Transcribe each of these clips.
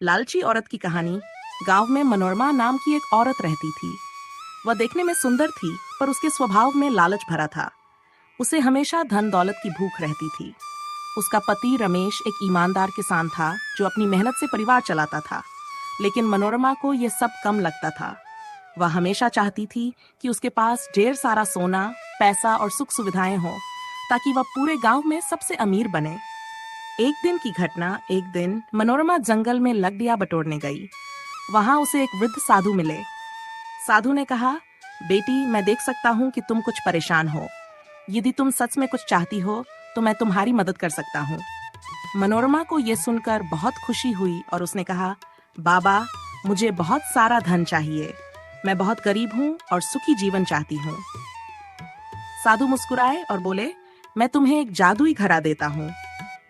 लालची औरत की कहानी। गांव में मनोरमा नाम की एक औरत रहती थी। वह देखने में सुंदर थी, पर उसके स्वभाव में लालच भरा था। उसे हमेशा धन दौलत की भूख रहती थी। उसका पति रमेश एक ईमानदार किसान था जो अपनी मेहनत से परिवार चलाता था। लेकिन मनोरमा को यह सब कम लगता था। वह हमेशा चाहती थी कि उसके पास ढेर सारा सोना, पैसा और सुख सुविधाएं हों, ताकि वह पूरे गांव में सबसे अमीर बने। एक दिन की घटना। एक दिन मनोरमा जंगल में लकड़ियां बटोरने गई। वहां उसे एक वृद्ध साधु मिले। साधु ने कहा, बेटी, मैं देख सकता हूँ कि तुम कुछ परेशान हो। यदि तुम सच में कुछ चाहती हो तो मैं तुम्हारी मदद कर सकता हूँ। मनोरमा को यह सुनकर बहुत खुशी हुई और उसने कहा, बाबा, मुझे बहुत सारा धन चाहिए। मैं बहुत गरीब हूँ और सुखी जीवन चाहती हूँ। साधु मुस्कुराए और बोले, मैं तुम्हें एक जादुई घड़ा देता हूँ।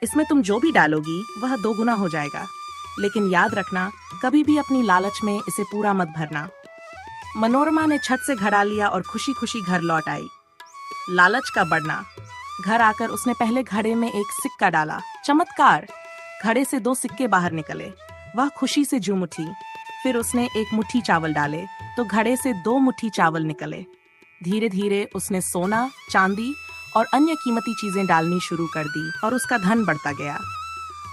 इसमें तुम जो भी डालोगी वह 2 गुना हो जाएगा। लेकिन याद रखना, कभी भी अपनी लालच में इसे पूरा मत भरना। मनोरमा ने छत से घड़ा लिया और खुशी खुशी घर लौट आई। लालच का बढ़ना। घर आकर उसने पहले घड़े में एक सिक्का डाला। चमत्कार! घड़े से 2 सिक्के बाहर निकले। वह खुशी से झूम उठी। फिर उसने एक मुट्ठी चावल डाले तो घड़े से 2 मुट्ठी चावल निकले। धीरे धीरे उसने सोना, चांदी और अन्य कीमती चीजें डालनी शुरू कर दी और उसका धन बढ़ता गया।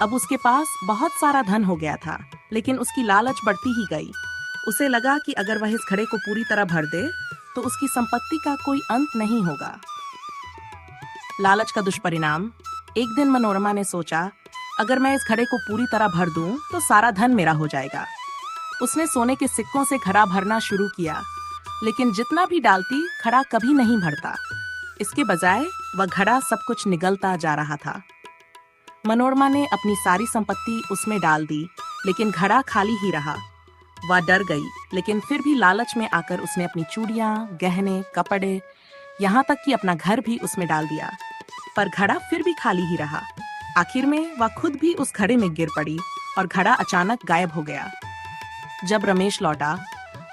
अब उसके पास बहुत सारा धन हो गया था, लेकिन उसकी लालच बढ़ती ही गई। उसे लगा कि अगर वह इस घड़े को पूरी तरह भर दे तो उसकी संपत्ति का कोई अंत नहीं होगा। लालच का दुष्परिणाम। एक दिन मनोरमा ने सोचा, अगर मैं इस घड़े को पूरी तरह भर दूं तो सारा धन मेरा हो जाएगा। उसने सोने के सिक्कों से घड़ा भरना शुरू किया, लेकिन जितना भी डालती घड़ा कभी नहीं भरता। इसके बजाय वह घड़ा सब कुछ निगलता जा रहा था। मनोरमा ने अपनी सारी संपत्ति उसमें डाल दी, लेकिन घड़ा खाली ही रहा। वह डर गई, लेकिन फिर भी लालच में आकर उसने अपनी चूड़ियां, गहने, कपड़े, यहाँ तक कि अपना घर भी उसमें डाल दिया। पर घड़ा फिर भी खाली ही रहा। आखिर में वह खुद भी उस घड़े में गिर पड़ी और घड़ा अचानक गायब हो गया। जब रमेश लौटा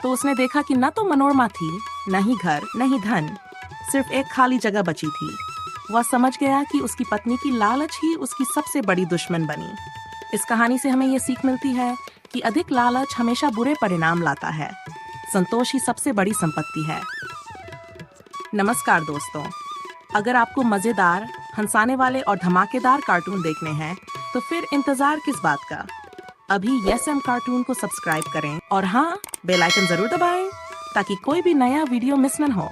तो उसने देखा कि न तो मनोरमा थी, न ही घर, न ही धन, सिर्फ एक खाली जगह बची थी। वह समझ गया कि उसकी पत्नी की लालच ही उसकी सबसे बड़ी दुश्मन बनी। इस कहानी से हमें ये सीख मिलती है कि अधिक लालच हमेशा बुरे परिणाम लाता है। संतोष ही सबसे बड़ी संपत्ति है। नमस्कार दोस्तों, अगर आपको मजेदार, हंसाने वाले और धमाकेदार कार्टून देखने हैं तो फिर इंतजार किस बात का। अभी यस एम कार्टून को सब्सक्राइब करें और हाँ, बेल आइकन जरूर दबाएं ताकि कोई भी नया वीडियो मिस न हो।